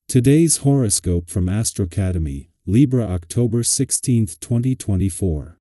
Today's horoscope from Astrocademy, Libra October 16, 2024.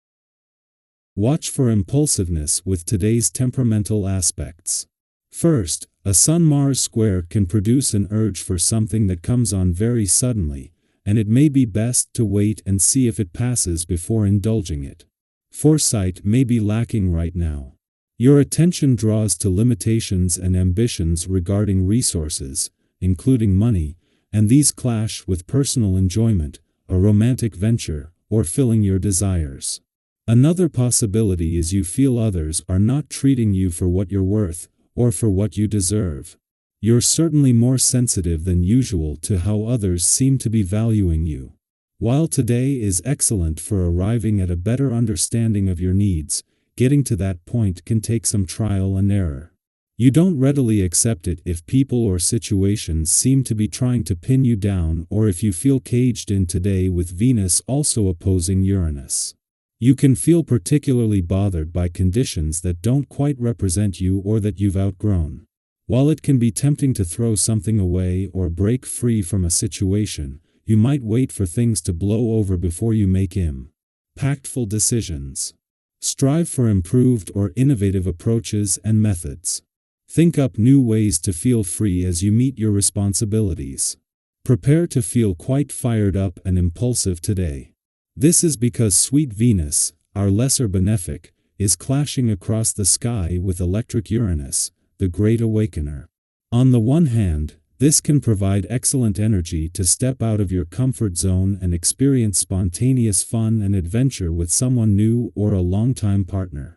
Watch for impulsiveness with today's temperamental aspects. First, a Sun-Mars square can produce an urge for something that comes on very suddenly, and it may be best to wait and see if it passes before indulging it. Foresight may be lacking right now. Your attention draws to limitations and ambitions regarding resources, including money, and these clash with personal enjoyment, a romantic venture, or filling your desires. Another possibility is you feel others are not treating you for what you're worth, or for what you deserve. You're certainly more sensitive than usual to how others seem to be valuing you. While today is excellent for arriving at a better understanding of your needs, getting to that point can take some trial and error. You don't readily accept it if people or situations seem to be trying to pin you down, or if you feel caged in today with Venus also opposing Uranus. You can feel particularly bothered by conditions that don't quite represent you or that you've outgrown. While it can be tempting to throw something away or break free from a situation, you might wait for things to blow over before you make impactful decisions. Strive for improved or innovative approaches and methods. Think up new ways to feel free as you meet your responsibilities. Prepare to feel quite fired up and impulsive today. This is because sweet Venus, our lesser benefic, is clashing across the sky with electric Uranus, the great awakener. On the one hand, this can provide excellent energy to step out of your comfort zone and experience spontaneous fun and adventure with someone new or a longtime partner.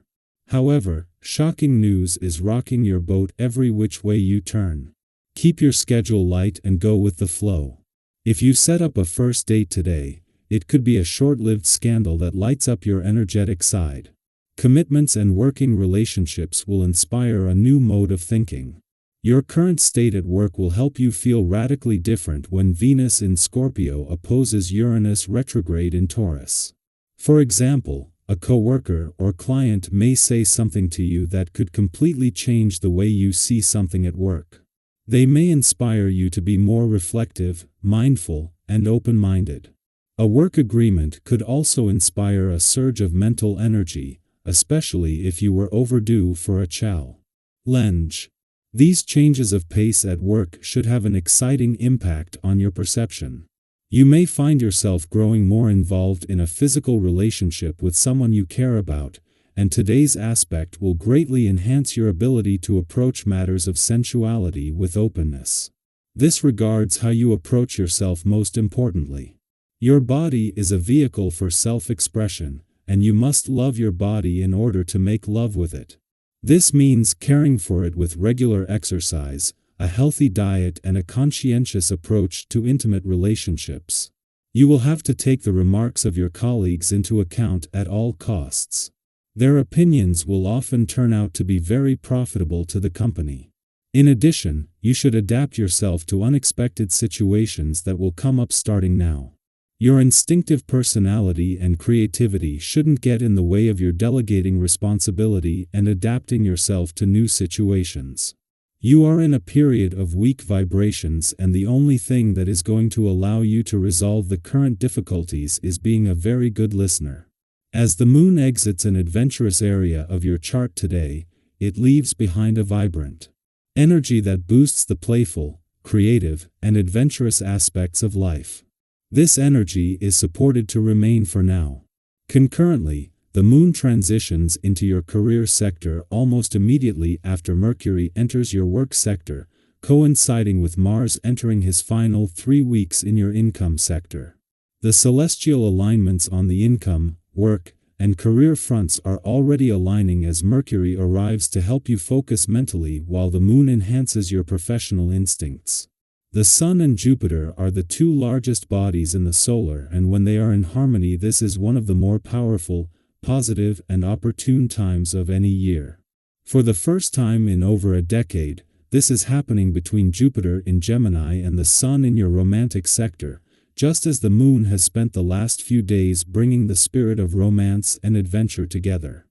However, shocking news is rocking your boat every which way you turn. Keep your schedule light and go with the flow. If you set up a first date today, it could be a short-lived scandal that lights up your energetic side. Commitments and working relationships will inspire a new mode of thinking. Your current state at work will help you feel radically different when Venus in Scorpio opposes Uranus retrograde in Taurus. For example, a coworker or client may say something to you that could completely change the way you see something at work. They may inspire you to be more reflective, mindful, and open-minded. A work agreement could also inspire a surge of mental energy, especially if you were overdue for a challenge. These changes of pace at work should have an exciting impact on your perception. You may find yourself growing more involved in a physical relationship with someone you care about, and today's aspect will greatly enhance your ability to approach matters of sensuality with openness. This regards how you approach yourself most importantly. Your body is a vehicle for self-expression, and you must love your body in order to make love with it. This means caring for it with regular exercise, a healthy diet, and a conscientious approach to intimate relationships. You will have to take the remarks of your colleagues into account at all costs. Their opinions will often turn out to be very profitable to the company. In addition, you should adapt yourself to unexpected situations that will come up starting now. Your instinctive personality and creativity shouldn't get in the way of your delegating responsibility and adapting yourself to new situations. You are in a period of weak vibrations, and the only thing that is going to allow you to resolve the current difficulties is being a very good listener. As the moon exits an adventurous area of your chart today, it leaves behind a vibrant energy that boosts the playful, creative, and adventurous aspects of life. This energy is supported to remain for now. Concurrently, the moon transitions into your career sector almost immediately after Mercury enters your work sector, coinciding with Mars entering his final 3 weeks in your income sector. The celestial alignments on the income, work, and career fronts are already aligning as Mercury arrives to help you focus mentally while the moon enhances your professional instincts. The Sun and Jupiter are the two largest bodies in the solar, and when they are in harmony, this is one of the more powerful, positive, and opportune times of any year. For the first time in over a decade, this is happening between Jupiter in Gemini and the Sun in your romantic sector, just as the moon has spent the last few days bringing the spirit of romance and adventure together.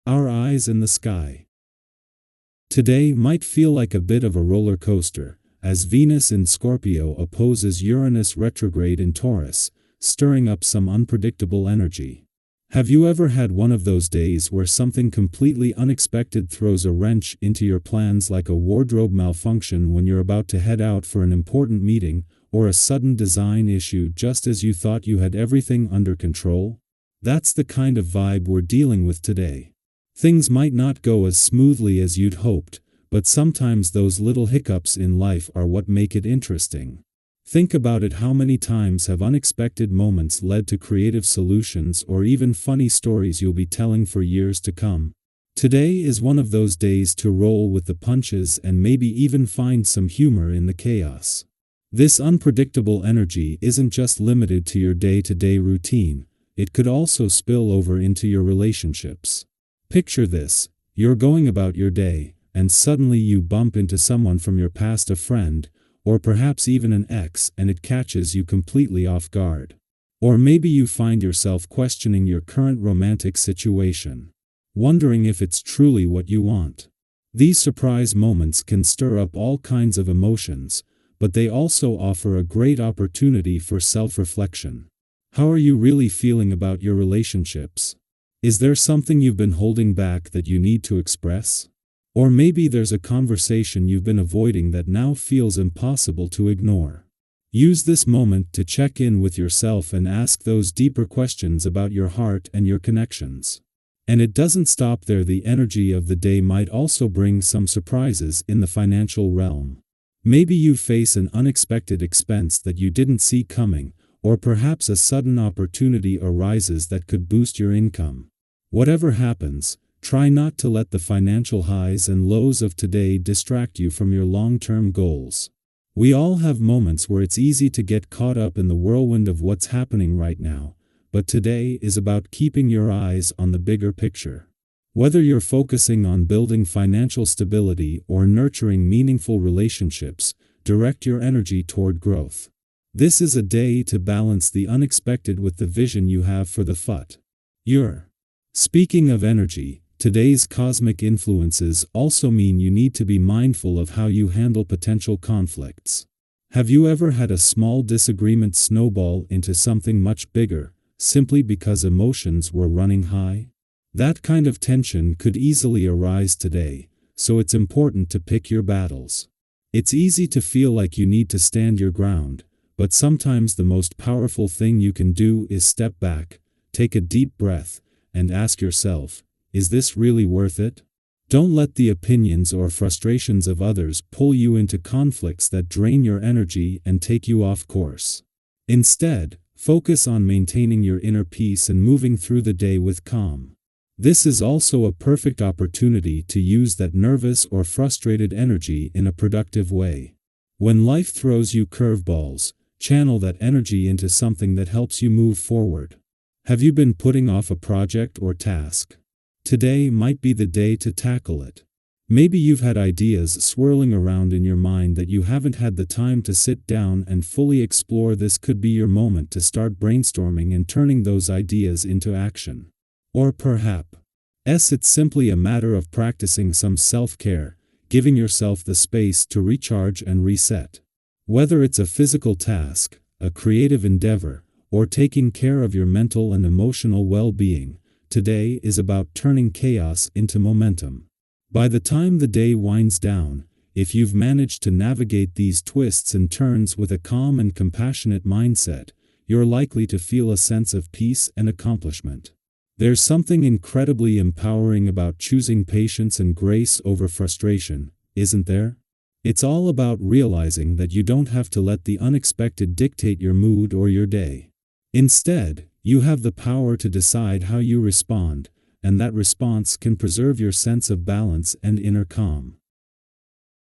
Our eyes in the sky. Today might feel like a bit of a roller coaster, as Venus in Scorpio opposes Uranus retrograde in Taurus, stirring up some unpredictable energy. Have you ever had one of those days where something completely unexpected throws a wrench into your plans, like a wardrobe malfunction when you're about to head out for an important meeting, or a sudden design issue just as you thought you had everything under control? That's the kind of vibe we're dealing with today. Things might not go as smoothly as you'd hoped, but sometimes those little hiccups in life are what make it interesting. Think about it: how many times have unexpected moments led to creative solutions or even funny stories you'll be telling for years to come? Today is one of those days to roll with the punches and maybe even find some humor in the chaos. This unpredictable energy isn't just limited to your day-to-day routine, it could also spill over into your relationships. Picture this: you're going about your day, and suddenly you bump into someone from your past, a friend, or perhaps even an ex, and it catches you completely off guard. Or maybe you find yourself questioning your current romantic situation, wondering if it's truly what you want. These surprise moments can stir up all kinds of emotions, but they also offer a great opportunity for self-reflection. How are you really feeling about your relationships? Is there something you've been holding back that you need to express? Or maybe there's a conversation you've been avoiding that now feels impossible to ignore. Use this moment to check in with yourself and ask those deeper questions about your heart and your connections. And it doesn't stop there. The energy of the day might also bring some surprises in the financial realm. Maybe you face an unexpected expense that you didn't see coming, or perhaps a sudden opportunity arises that could boost your income. Whatever happens, try not to let the financial highs and lows of today distract you from your long-term goals. We all have moments where it's easy to get caught up in the whirlwind of what's happening right now, but today is about keeping your eyes on the bigger picture. Whether you're focusing on building financial stability or nurturing meaningful relationships, direct your energy toward growth. This is a day to balance the unexpected with the vision you have for the future. Speaking of energy, today's cosmic influences also mean you need to be mindful of how you handle potential conflicts. Have you ever had a small disagreement snowball into something much bigger, simply because emotions were running high? That kind of tension could easily arise today, so it's important to pick your battles. It's easy to feel like you need to stand your ground, but sometimes the most powerful thing you can do is step back, take a deep breath, and ask yourself, is this really worth it? Don't let the opinions or frustrations of others pull you into conflicts that drain your energy and take you off course. Instead, focus on maintaining your inner peace and moving through the day with calm. This is also a perfect opportunity to use that nervous or frustrated energy in a productive way. When life throws you curveballs, channel that energy into something that helps you move forward. Have you been putting off a project or task? Today might be the day to tackle it. Maybe you've had ideas swirling around in your mind that you haven't had the time to sit down and fully explore. This could be your moment to start brainstorming and turning those ideas into action. Or perhaps it's simply a matter of practicing some self-care, giving yourself the space to recharge and reset. Whether it's a physical task, a creative endeavor, or taking care of your mental and emotional well-being, today is about turning chaos into momentum. By the time the day winds down, if you've managed to navigate these twists and turns with a calm and compassionate mindset, you're likely to feel a sense of peace and accomplishment. There's something incredibly empowering about choosing patience and grace over frustration, isn't there? It's all about realizing that you don't have to let the unexpected dictate your mood or your day. Instead, you have the power to decide how you respond, and that response can preserve your sense of balance and inner calm.